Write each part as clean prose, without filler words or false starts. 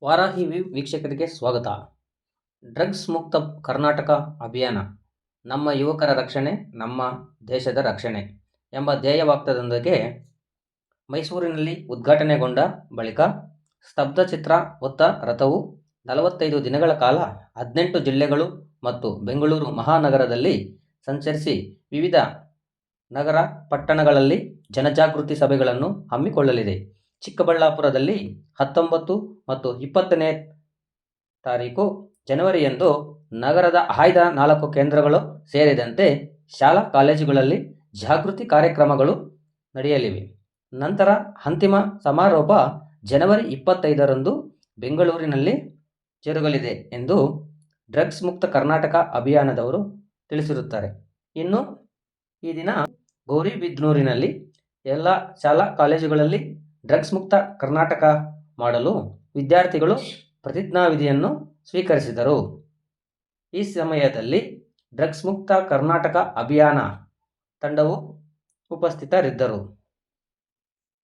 ವಾರಾಹಿ ವೀಕ್ಷಕರಿಗೆ ಸ್ವಾಗತ. ಡ್ರಗ್ಸ್ ಮುಕ್ತ ಕರ್ನಾಟಕ ಅಭಿಯಾನ, ನಮ್ಮ ಯುವಕರ ರಕ್ಷಣೆ, ನಮ್ಮ ದೇಶದ ರಕ್ಷಣೆ ಎಂಬ ಧ್ಯೇಯವಾಕ್ಯದೊಂದಿಗೆ ಮೈಸೂರಿನಲ್ಲಿ ಉದ್ಘಾಟನೆಗೊಂಡ ಬಳಿಕ ಸ್ತಬ್ಧಚಿತ್ರ ಹೊತ್ತ ರಥವು 45 ದಿನಗಳ ಕಾಲ 18 ಜಿಲ್ಲೆಗಳು ಮತ್ತು ಬೆಂಗಳೂರು ಮಹಾನಗರದಲ್ಲಿ ಸಂಚರಿಸಿ ವಿವಿಧ ನಗರ ಪಟ್ಟಣಗಳಲ್ಲಿ ಜನಜಾಗೃತಿ ಸಭೆಗಳನ್ನು ಹಮ್ಮಿಕೊಳ್ಳಲಿದೆ. ಚಿಕ್ಕಬಳ್ಳಾಪುರದಲ್ಲಿ 19 ಮತ್ತು 20ನೇ ತಾರೀಕು ಜನವರಿಯಂದು ನಗರದ ಆಯ್ದ 4 ಕೇಂದ್ರಗಳು ಸೇರಿದಂತೆ ಶಾಲಾ ಕಾಲೇಜುಗಳಲ್ಲಿ ಜಾಗೃತಿ ಕಾರ್ಯಕ್ರಮಗಳು ನಡೆಯಲಿವೆ. ನಂತರ ಅಂತಿಮ ಸಮಾರೋಪ ಜನವರಿ 25ರಂದು ಬೆಂಗಳೂರಿನಲ್ಲಿ ಜರುಗಲಿದೆ ಎಂದು ಡ್ರಗ್ಸ್ ಮುಕ್ತ ಕರ್ನಾಟಕ ಅಭಿಯಾನದವರು ತಿಳಿಸಿರುತ್ತಾರೆ. ಇನ್ನು ಈ ದಿನ ಗೌರಿಬಿದನೂರಿನಲ್ಲಿ ಎಲ್ಲ ಶಾಲಾ ಕಾಲೇಜುಗಳಲ್ಲಿ ಡ್ರಗ್ಸ್ ಮುಕ್ತ ಕರ್ನಾಟಕ ಮಾಡಲು ವಿದ್ಯಾರ್ಥಿಗಳು ಪ್ರತಿಜ್ಞಾವಿಧಿಯನ್ನು ಸ್ವೀಕರಿಸಿದರು. ಈ ಸಮಯದಲ್ಲಿ ಡ್ರಗ್ಸ್ ಮುಕ್ತ ಕರ್ನಾಟಕ ಅಭಿಯಾನ ತಂಡವು ಉಪಸ್ಥಿತರಿದ್ದರು.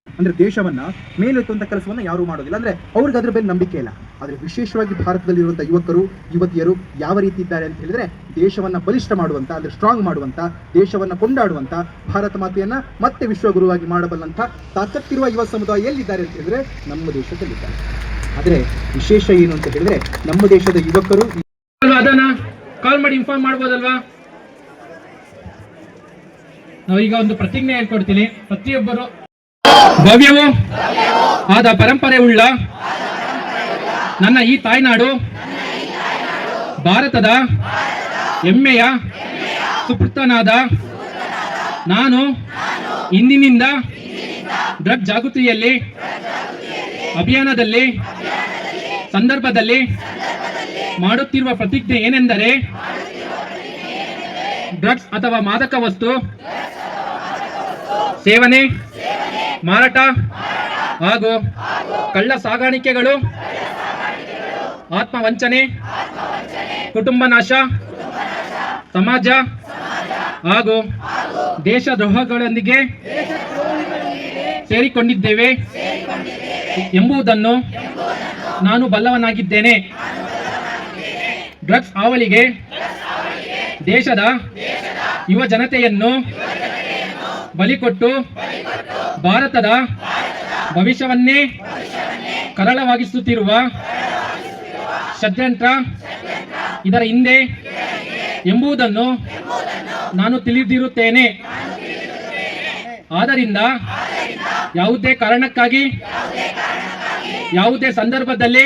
ಅಂದ್ರೆ ದೇಶವನ್ನ ಮೇಲೆತ್ತುವಂತ ಕೆಲಸವನ್ನ ಯಾರು ಮಾಡೋದಿಲ್ಲ, ಅಂದ್ರೆ ಅವ್ರಿಗೆ ಅದ್ರ ಮೇಲೆ ನಂಬಿಕೆ ಇಲ್ಲ. ಆದ್ರೆ ವಿಶೇಷವಾಗಿ ಭಾರತದಲ್ಲಿರುವಂತಹ ಯುವಕರು ಯುವತಿಯರು ಯಾವ ರೀತಿ ಇದ್ದಾರೆ ಅಂತ ಹೇಳಿದ್ರೆ, ದೇಶವನ್ನ ಬಲಿಷ್ಠ ಮಾಡುವಂತ, ಅಂದ್ರೆ ಸ್ಟ್ರಾಂಗ್ ಮಾಡುವಂತ, ದೇಶವನ್ನ ಕೊಂಡಾಡುವಂತ, ಭಾರತ ಮಾತೆಯನ್ನ ಮತ್ತೆ ವಿಶ್ವಗುರುವಾಗಿ ಮಾಡಬಲ್ಲಂತ ತಾಕತ್ತಿರುವ ಯುವ ಸಮುದಾಯ ಎಲ್ಲಿದ್ದಾರೆ ಅಂತ ಹೇಳಿದ್ರೆ ನಮ್ಮ ದೇಶದಲ್ಲಿದ್ದಾರೆ. ಆದ್ರೆ ವಿಶೇಷ ಏನು ಅಂತ ಹೇಳಿದ್ರೆ, ನಮ್ಮ ದೇಶದ ಯುವಕರು ಅದನ್ನ ಕಾಲ್ ಮಾಡಿ ಇನ್ಫಾರ್ಮ್ ಮಾಡ್ಬೋದಲ್ವಾ? ನಾವೀಗ ಒಂದು ಪ್ರತಿಜ್ಞೆ ಹೇಳ್ಕೊಡ್ತೀನಿ. ಪ್ರತಿಯೊಬ್ಬರು ಭವ್ಯವೂ ಆದ ಪರಂಪರೆ ಉಳ್ಳ ನನ್ನ ಈ ತಾಯ್ನಾಡು ಭಾರತದ ಹೆಮ್ಮೆಯ ಸುಪುತ್ರನಾದ ನಾನು ಇಂದಿನಿಂದ ಡ್ರಗ್ ಜಾಗೃತಿಯಲ್ಲಿ ಅಭಿಯಾನದಲ್ಲಿ ಸಂದರ್ಭದಲ್ಲಿ ಮಾಡುತ್ತಿರುವ ಪ್ರತಿಜ್ಞೆ ಏನೆಂದರೆ, ಡ್ರಗ್ಸ್ ಅಥವಾ ಮಾದಕ ವಸ್ತು ಸೇವನೆ, ಮಾರಾಟ ಹಾಗೂ ಕಳ್ಳ ಸಾಗಾಣಿಕೆಗಳು, ಆತ್ಮವಂಚನೆ, ಕುಟುಂಬ ನಾಶ, ಸಮಾಜ ಹಾಗೂ ದೇಶದ್ರೋಹಗಳೊಂದಿಗೆ ಸೇರಿಕೊಂಡಿದ್ದೇವೆ ಎಂಬುದನ್ನು ನಾನು ಬಲ್ಲವನಾಗಿದ್ದೇನೆ. ಡ್ರಗ್ಸ್ ಹಾವಳಿಗೆ ದೇಶದ ಯುವ ಜನತೆಯನ್ನು ಬಲಿಕೊಟ್ಟು ಭಾರತದ ಭವಿಷ್ಯವನ್ನೇ ಕರಾಳವಾಗಿಸುತ್ತಿರುವ ಷಡ್ಯಂತ್ರ ಇದರ ಹಿಂದೆ ಎಂಬುದನ್ನು ನಾನು ತಿಳಿದಿರುತ್ತೇನೆ. ಆದ್ದರಿಂದ ಯಾವುದೇ ಕಾರಣಕ್ಕಾಗಿ, ಯಾವುದೇ ಸಂದರ್ಭದಲ್ಲಿ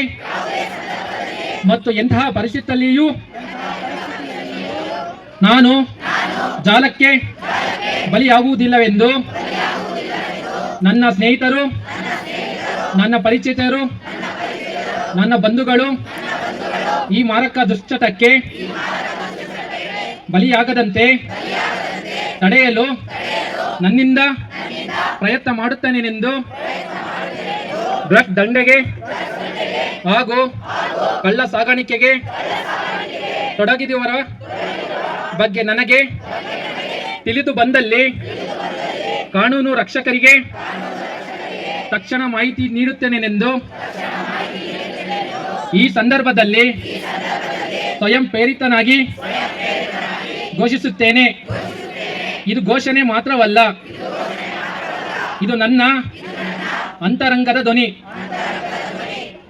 ಮತ್ತು ಎಂತಹ ಪರಿಸ್ಥಿತಿಯಲ್ಲಿಯೂ ನಾನು ಜಾಲಕ್ಕೆ ಬಲಿಯಾಗುವುದಿಲ್ಲವೆಂದು ನನ್ನ ಸ್ನೇಹಿತರು, ನನ್ನ ಪರಿಚಿತರು, ನನ್ನ ಬಂಧುಗಳು ಈ ಮಾರಕ ದುಶ್ಚಟಕ್ಕೆ ಬಲಿಯಾಗದಂತೆ ತಡೆಯಲು ನನ್ನಿಂದ ಪ್ರಯತ್ನ ಮಾಡುತ್ತೇನೆಂದು ಡ್ರಗ್ ದಂಧೆಗೆ ಹಾಗೂ ಕಳ್ಳ ಸಾಗಾಣಿಕೆಗೆ ತೊಡಗಿದವರ ಬಗ್ಗೆ ನನಗೆ ತಿಳಿದು ಬಂದಲ್ಲಿ ಕಾನೂನು ರಕ್ಷಕರಿಗೆ ತಕ್ಷಣ ಮಾಹಿತಿ ನೀಡುತ್ತೇನೆಂದು ಈ ಸಂದರ್ಭದಲ್ಲಿ ಸ್ವಯಂ ಪ್ರೇರಿತನಾಗಿ ಘೋಷಿಸುತ್ತೇನೆ. ಇದು ಘೋಷಣೆ ಮಾತ್ರವಲ್ಲ, ಇದು ನನ್ನ ಅಂತರಂಗದ ಧ್ವನಿ.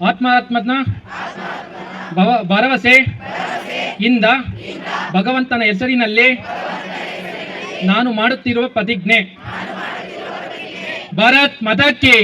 ಆತ್ಮನ ಭರವಸೆ ಇಂದ ಭಗವಂತನ ಹೆಸರಿನಲ್ಲಿ ನಾನು ಮಾಡುತ್ತಿರುವ ಪ್ರತಿಜ್ಞೆ. ಭಾರತ್ ಮಾತಾ ಕಿ